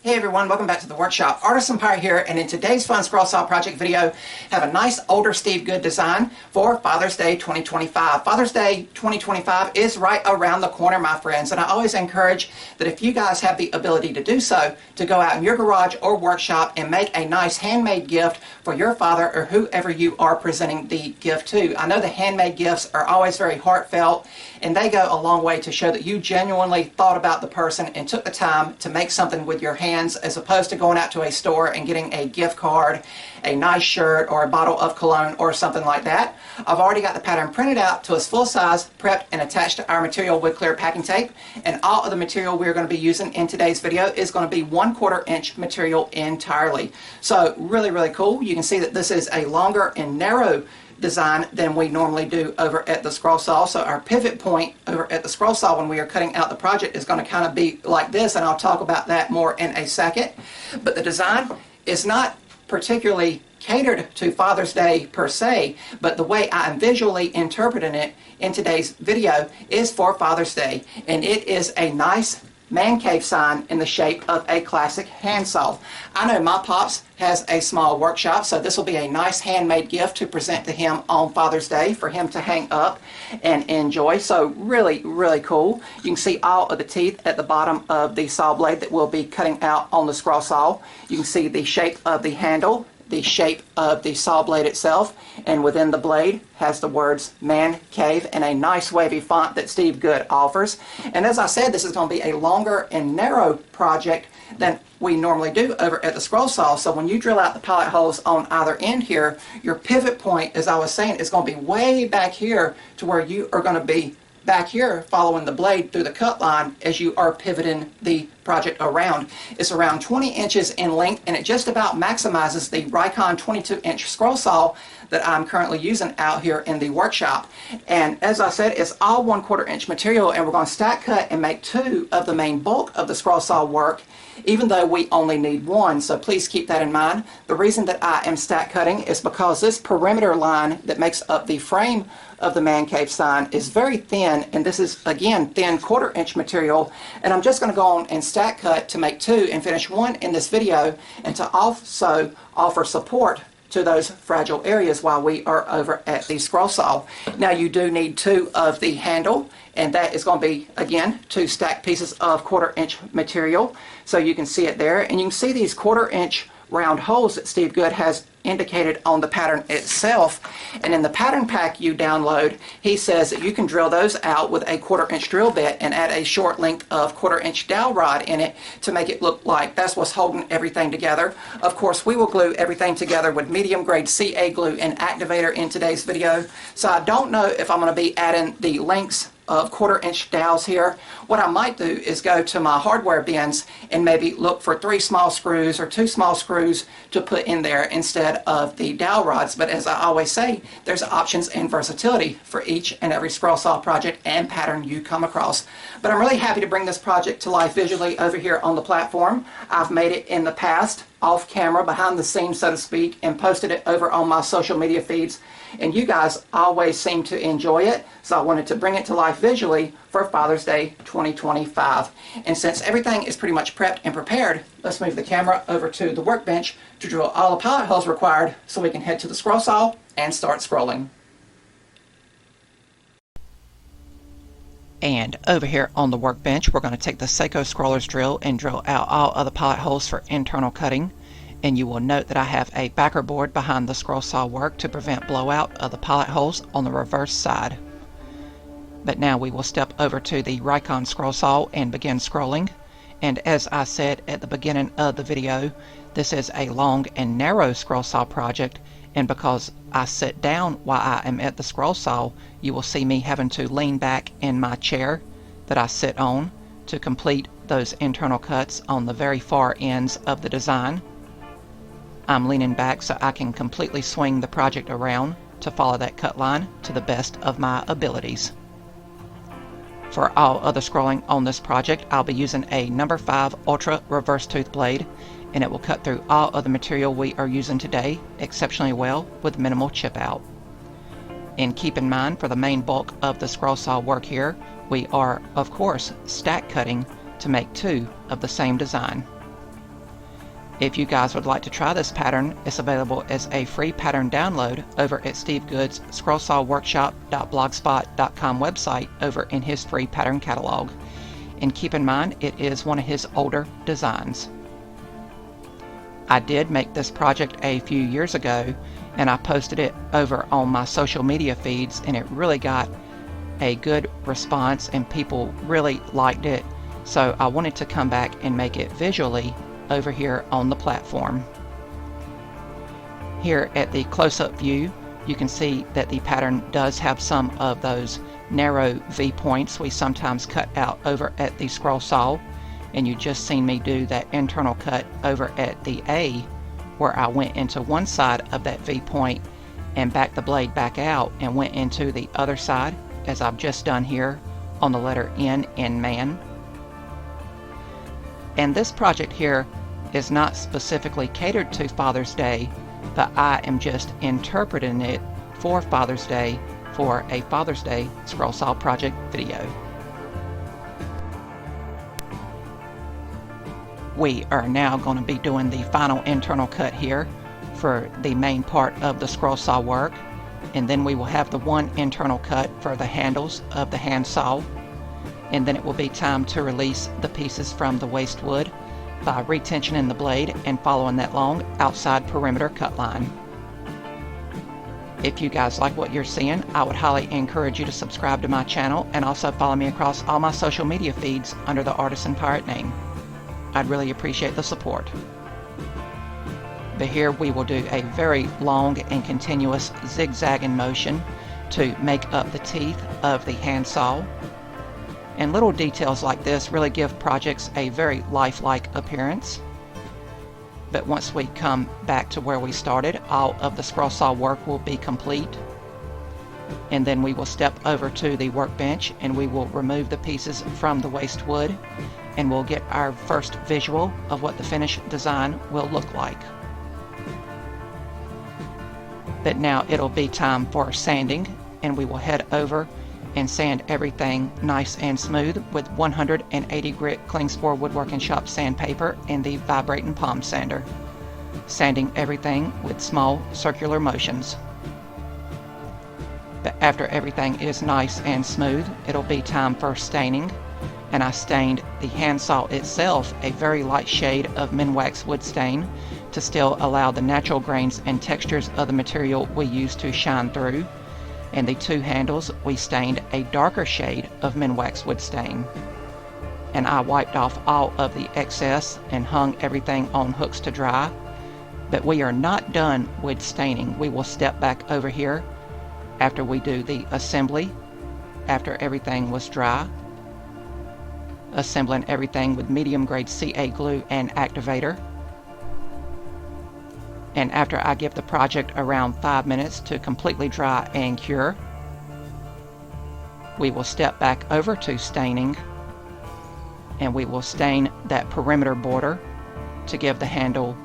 Hey everyone, welcome back to the workshop. Artisan Pirate here, and in today's fun scroll saw project video, have a nice older Steve Good design for Father's Day 2025. Father's Day 2025 is right around the corner, my friends, and I always encourage that if you guys have the ability to do so, to go out in your garage or workshop and make a nice handmade gift for your father or whoever you are presenting the gift to. I know the handmade gifts are always very heartfelt, and they go a long way to show that you genuinely thought about the person and took the time to make something with your hands, as opposed to going out to a store and getting a gift card, a nice shirt, or a bottle of cologne or something like that. I've already got the pattern printed out to its full size, prepped and attached to our material with clear packing tape, and all of the material we're going to be using in today's video is going to be 1/4 inch material entirely. So really cool. You can see that this is a longer and narrow design than we normally do over at the scroll saw. So our pivot point over at the scroll saw when we are cutting out the project is going to kind of be like this, and I'll talk about that more in a second. But the design is not particularly catered to Father's Day per se, but the way I am visually interpreting it in today's video is for Father's Day, and it is a nice man cave sign in the shape of a classic handsaw. I know my pops has a small workshop, so this will be a nice handmade gift to present to him on Father's Day for him to hang up and enjoy. So really cool. You can see all of the teeth at the bottom of the saw blade that we'll be cutting out on the scroll saw. You can see the shape of the handle, the shape of the saw blade itself, and within the blade has the words Man Cave in a nice wavy font that Steve Good offers. And as I said, this is going to be a longer and narrow project than we normally do over at the scroll saw. So when you drill out the pilot holes on either end here, your pivot point, as I was saying, is going to be way back here to where you are going to be back here following the blade through the cut line as you are pivoting the project around. It's around 20 inches in length, and it just about maximizes the Rikon 22-inch scroll saw that I'm currently using out here in the workshop. And as I said, it's all 1/4 inch material, and we're going to stack cut and make 2 of the main bulk of the scroll saw work, even though we only need 1. So please keep that in mind. The reason that I am stack cutting is because this perimeter line that makes up the frame of the man cave sign is very thin, and this is again thin 1/4 inch material, and I'm just going to go on and stack cut to make 2 and finish 1 in this video, and to also offer support to those fragile areas while we are over at the scroll saw. Now you do need 2 of the handle, and that is going to be again 2 stacked pieces of 1/4 inch material, so you can see it there, and you can see these 1/4 inch round holes that Steve Good has indicated on the pattern itself. And in the pattern pack you download, he says that you can drill those out with a 1/4 inch drill bit and add a short length of 1/4 inch dowel rod in it to make it look like that's what's holding everything together. Of course, we will glue everything together with medium grade CA glue and activator in today's video, so I don't know if I'm going to be adding the lengths of 1/4 inch dowels here. What I might do is go to my hardware bins and maybe look for 3 small screws or 2 small screws to put in there instead of the dowel rods. But as I always say, there's options and versatility for each and every scroll saw project and pattern you come across. But I'm really happy to bring this project to life visually over here on the platform. I've made it in the past off camera, behind the scenes so to speak, and posted it over on my social media feeds, and you guys always seem to enjoy it, so I wanted to bring it to life visually for Father's Day 2025. And since everything is pretty much prepped and prepared, let's move the camera over to the workbench to drill all the pilot holes required so we can head to the scroll saw and start scrolling. And over here on the workbench, we're going to take the Seiko scroller's drill and drill out all of the pilot holes for internal cutting. And you will note that I have a backer board behind the scroll saw work to prevent blowout of the pilot holes on the reverse side. But now we will step over to the Rikon scroll saw and begin scrolling. And as I said at the beginning of the video, this is a long and narrow scroll saw project, and because I sit down while I am at the scroll saw, you will see me having to lean back in my chair that I sit on to complete those internal cuts on the very far ends of the design. I'm leaning back so I can completely swing the project around to follow that cut line to the best of my abilities. For all other scrolling on this project, I'll be using a number 5 Ultra reverse tooth blade, and it will cut through all of the material we are using today exceptionally well with minimal chip out. And keep in mind, for the main bulk of the scroll saw work here, we are of course stack cutting to make 2 of the same design. If you guys would like to try this pattern, it's available as a free pattern download over at Steve Good's scrollsawworkshop.blogspot.com website over in his free pattern catalog. And keep in mind, it is one of his older designs. I did make this project a few years ago, and I posted it over on my social media feeds, and it really got a good response and people really liked it. So I wanted to come back and make it visually over here on the platform. Here at the close-up view, you can see that the pattern does have some of those narrow V-points we sometimes cut out over at the scroll saw, and you just seen me do that internal cut over at the A, where I went into one side of that V-point and backed the blade back out and went into the other side, as I've just done here on the letter N in man. And this project here is not specifically catered to Father's Day, but I am just interpreting it for Father's Day for a Father's Day scroll saw project video. We are now going to be doing the final internal cut here for the main part of the scroll saw work, and then we will have the one internal cut for the handles of the handsaw, and then it will be time to release the pieces from the waste wood by retensioning the blade and following that long outside perimeter cut line. If you guys like what you're seeing, I would highly encourage you to subscribe to my channel and also follow me across all my social media feeds under the Artisan Pirate name. I'd really appreciate the support. But here we will do a very long and continuous zigzagging motion to make up the teeth of the handsaw. And little details like this really give projects a very lifelike appearance. But once we come back to where we started, all of the scroll saw work will be complete. And then we will step over to the workbench and we will remove the pieces from the waste wood, and we'll get our first visual of what the finished design will look like. But now it'll be time for sanding, and we will head over and sand everything nice and smooth with 180 grit Klingspor Woodworking Shop sandpaper and the vibrating palm sander, sanding everything with small circular motions. But after everything is nice and smooth, it'll be time for staining, and I stained the handsaw itself a very light shade of Minwax wood stain to still allow the natural grains and textures of the material we use to shine through. And the two handles we stained a darker shade of Minwax wood stain. And I wiped off all of the excess and hung everything on hooks to dry. But we are not done with staining. We will step back over here after we do the assembly, after everything was dry, assembling everything with medium grade CA glue and activator. And after I give the project around 5 minutes to completely dry and cure, we will step back over to staining, and we will stain that perimeter border to give the handle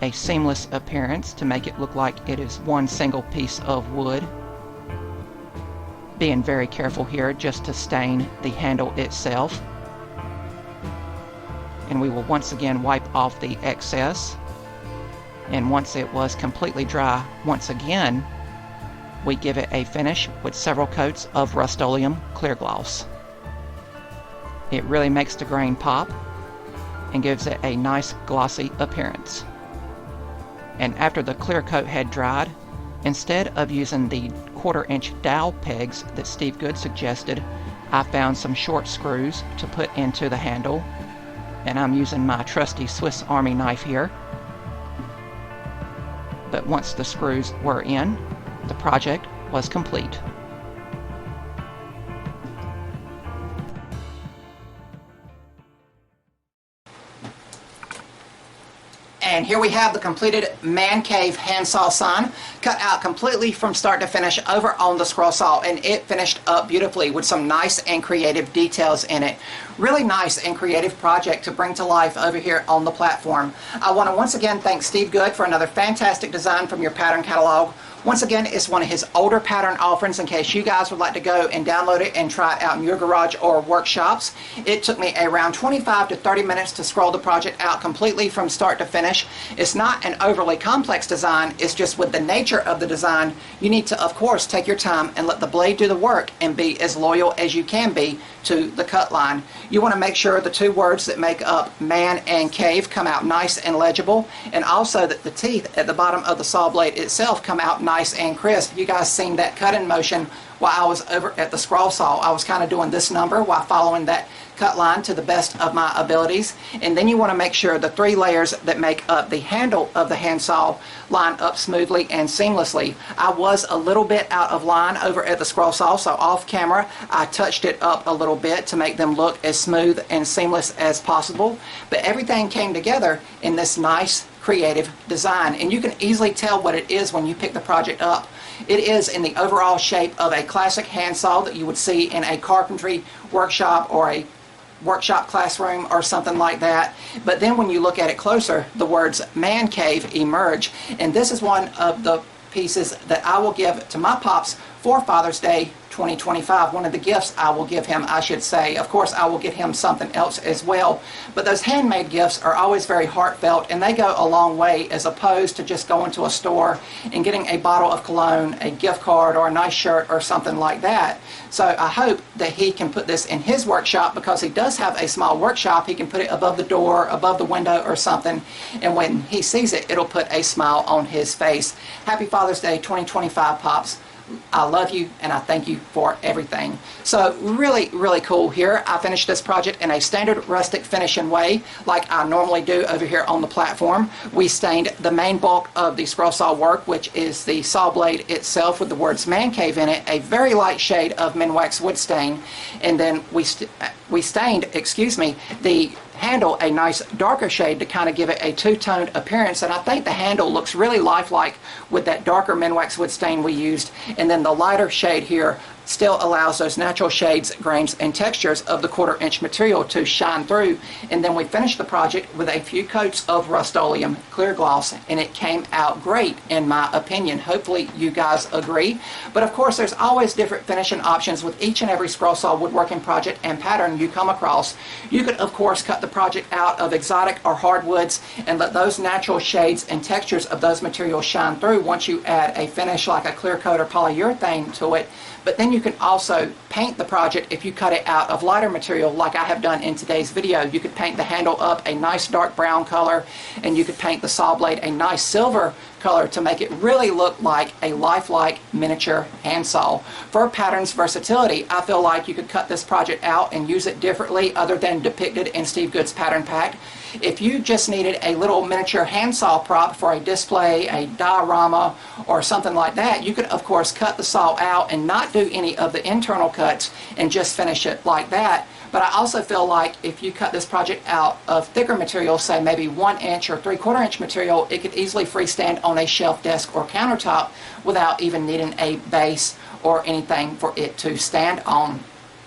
a seamless appearance, to make it look like it is one single piece of wood. Being very careful here just to stain the handle itself. And we will once again wipe off the excess. And once it was completely dry, once again, we give it a finish with several coats of Rust-Oleum clear gloss. It really makes the grain pop and gives it a nice glossy appearance. And after the clear coat had dried, instead of using the 1/4-inch dowel pegs that Steve Good suggested, I found some short screws to put into the handle, and I'm using my trusty Swiss Army knife here. But once the screws were in, the project was complete. And here we have the completed Mancave Hand Saw Sign, cut out completely from start to finish over on the scroll saw, and it finished up beautifully with some nice and creative details in it. Really nice and creative project to bring to life over here on the platform. I want to once again thank Steve Good for another fantastic design from your pattern catalog. Once again, it's one of his older pattern offerings in case you guys would like to go and download it and try it out in your garage or workshops. It took me around 25 to 30 minutes to scroll the project out completely from start to finish. It's not an overly complex design, it's just with the nature of the design, you need to, of course, take your time and let the blade do the work and be as loyal as you can be to the cut line. You want to make sure the two words that make up man and cave come out nice and legible, and also that the teeth at the bottom of the saw blade itself come out nice and crisp. You guys seen that cut-in motion while I was over at the scroll saw. I was kind of doing this number while following that cut line to the best of my abilities. And then you want to make sure the three layers that make up the handle of the handsaw line up smoothly and seamlessly. I was a little bit out of line over at the scroll saw, so off camera I touched it up a little bit to make them look as smooth and seamless as possible. But everything came together in this nice creative design, and you can easily tell what it is when you pick the project up. It is in the overall shape of a classic handsaw that you would see in a carpentry workshop or a workshop classroom or something like that. But then when you look at it closer, the words man cave emerge, and this is one of the pieces that I will give to my pops for Father's Day 2025. One of the gifts I will give him, I should say. Of course, I will get him something else as well, but those handmade gifts are always very heartfelt, and they go a long way as opposed to just going to a store and getting a bottle of cologne, a gift card, or a nice shirt or something like that. So I hope that he can put this in his workshop, because he does have a small workshop. He can put it above the door, above the window or something, and when he sees it, it'll put a smile on his face. Happy Father's Day 2025, Pops. I love you and I thank you for everything. So really, really cool here. I finished this project in a standard rustic finishing way like I normally do over here on the platform. We stained the main bulk of the scroll saw work, which is the saw blade itself with the words man cave in it, a very light shade of Minwax wood stain, and then we stained, the handle a nice darker shade to kind of give it a two-toned appearance, and I think the handle looks really lifelike with that darker Minwax wood stain we used, and then the lighter shade here still allows those natural shades, grains, and textures of the 1/4" material to shine through. And then we finished the project with a few coats of Rust-Oleum clear gloss, and it came out great in my opinion. Hopefully you guys agree. But of course, there's always different finishing options with each and every scroll saw woodworking project and pattern you come across. You could of course cut the project out of exotic or hardwoods and let those natural shades and textures of those materials shine through once you add a finish like a clear coat or polyurethane to it. But then you can also paint the project if you cut it out of lighter material like I have done in today's video. You could paint the handle up a nice dark brown color, and you could paint the saw blade a nice silver color to make it really look like a lifelike miniature handsaw. For pattern's versatility, I feel like you could cut this project out and use it differently other than depicted in Steve Good's pattern pack. If you just needed a little miniature handsaw prop for a display, a diorama, or something like that, you could of course cut the saw out and not do any of the internal cuts and just finish it like that. But I also feel like if you cut this project out of thicker material, say maybe 1 inch or 3/4" material, it could easily freestand on a shelf, desk, or countertop without even needing a base or anything for it to stand on.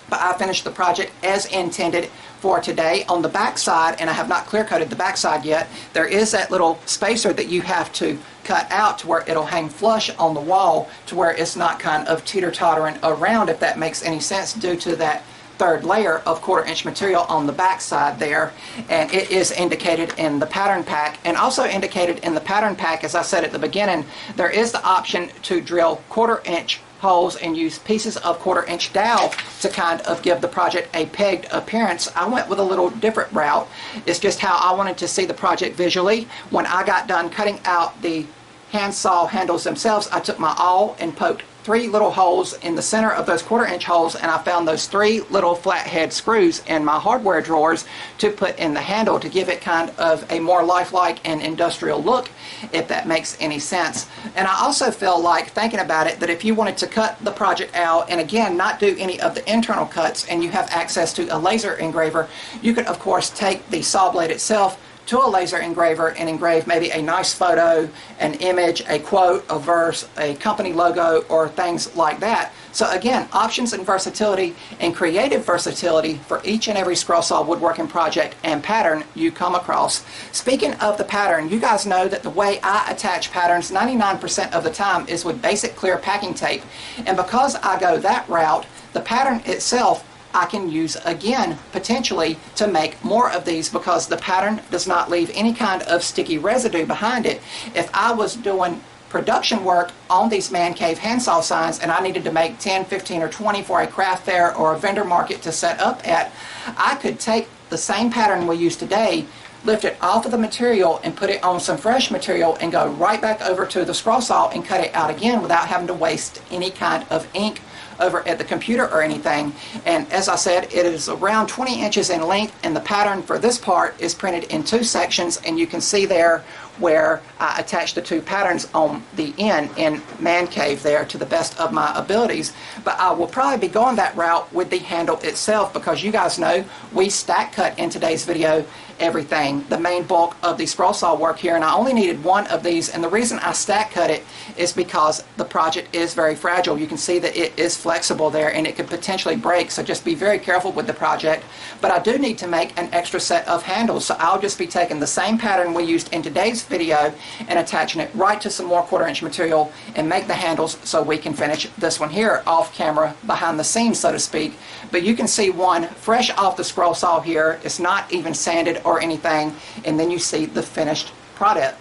But I finished the project as intended for today. On the back side, and I have not clear coated the back side yet, there is that little spacer that you have to cut out to where it'll hang flush on the wall to where it's not kind of teeter-tottering around, if that makes any sense, due to that third layer of 1/4" material on the back side there. And it is indicated in the pattern pack, and also indicated in the pattern pack, as I said at the beginning, there is the option to drill 1/4" holes and use pieces of 1/4" dowel to kind of give the project a pegged appearance. I went with a little different route. It's just how I wanted to see the project visually. When I got done cutting out the handsaw handles themselves, I took my awl and poked 3 little holes in the center of those 1/4" holes, and I found those 3 little flathead screws in my hardware drawers to put in the handle to give it kind of a more lifelike and industrial look, if that makes any sense. And I also feel like, thinking about it, that if you wanted to cut the project out and again not do any of the internal cuts, and you have access to a laser engraver, you could of course take the saw blade itself to a laser engraver and engrave maybe a nice photo, an image, a quote, a verse, a company logo, or things like that. So again, options and versatility and creative versatility for each and every scroll saw woodworking project and pattern you come across. Speaking of the pattern, you guys know that the way I attach patterns 99% of the time is with basic clear packing tape. And because I go that route, the pattern itself I can use again potentially to make more of these because the pattern does not leave any kind of sticky residue behind it. If I was doing production work on these Mancave hand saw signs and I needed to make 10, 15, or 20 for a craft fair or a vendor market to set up at, I could take the same pattern we use today, lift it off of the material and put it on some fresh material and go right back over to the scroll saw and cut it out again without having to waste any kind of ink over at the computer or anything. And as I said, it is around 20 inches in length, and the pattern for this part is printed in 2 sections, and you can see there where I attach the 2 patterns on the end in Mancave there to the best of my abilities. But I will probably be going that route with the handle itself because you guys know we stack cut in today's video everything, the main bulk of the scroll saw work here, and I only needed 1 of these, and the reason I stack cut it is because the project is very fragile. You can see that it is flexible there and it could potentially break, so just be very careful with the project. But I do need to make an extra set of handles, so I'll just be taking the same pattern we used in today's video and attaching it right to some more 1/4 inch material and make the handles so we can finish this one here off camera, behind the scenes so to speak. But you can see one fresh off the scroll saw here. It's not even sanded or anything, and then you see the finished product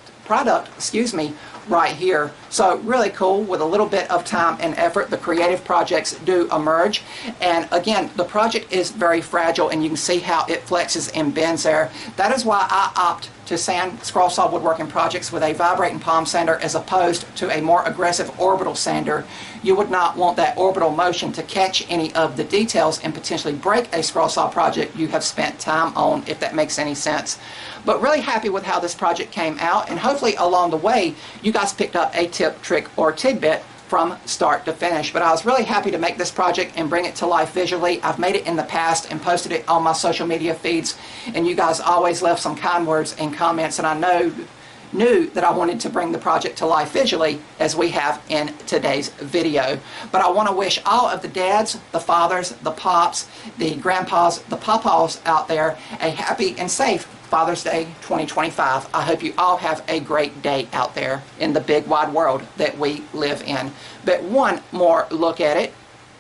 right here. So really cool. With a little bit of time and effort, the creative projects do emerge. And again, the project is very fragile, and you can see how it flexes and bends there. That is why I opt to sand scroll saw woodworking projects with a vibrating palm sander as opposed to a more aggressive orbital sander. You would not want that orbital motion to catch any of the details and potentially break a scroll saw project you have spent time on, if that makes any sense. But really happy with how this project came out, and hopefully along the way you guys picked up a tip, trick, or tidbit from start to finish. But I was really happy to make this project and bring it to life visually. I've made it in the past and posted it on my social media feeds, and you guys always left some kind words and comments, and I knew that I wanted to bring the project to life visually as we have in today's video. But I want to wish all of the dads, the fathers, the pops, the grandpas, the papas out there a happy and safe Father's Day 2025. I hope you all have a great day out there in the big wide world that we live in. But one more look at it,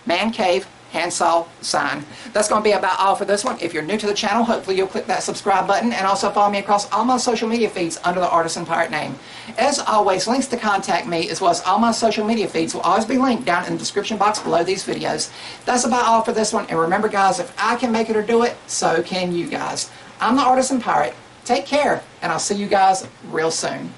Mancave Hand Saw Sign. That's going to be about all for this one. If you're new to the channel, hopefully you'll click that subscribe button and also follow me across all my social media feeds under the Artisan Pirate name. As always, links to contact me as well as all my social media feeds will always be linked down in the description box below these videos. That's about all for this one, and remember guys, if I can make it or do it, so can you guys. I'm the Artisan Pirate. Take care, and I'll see you guys real soon.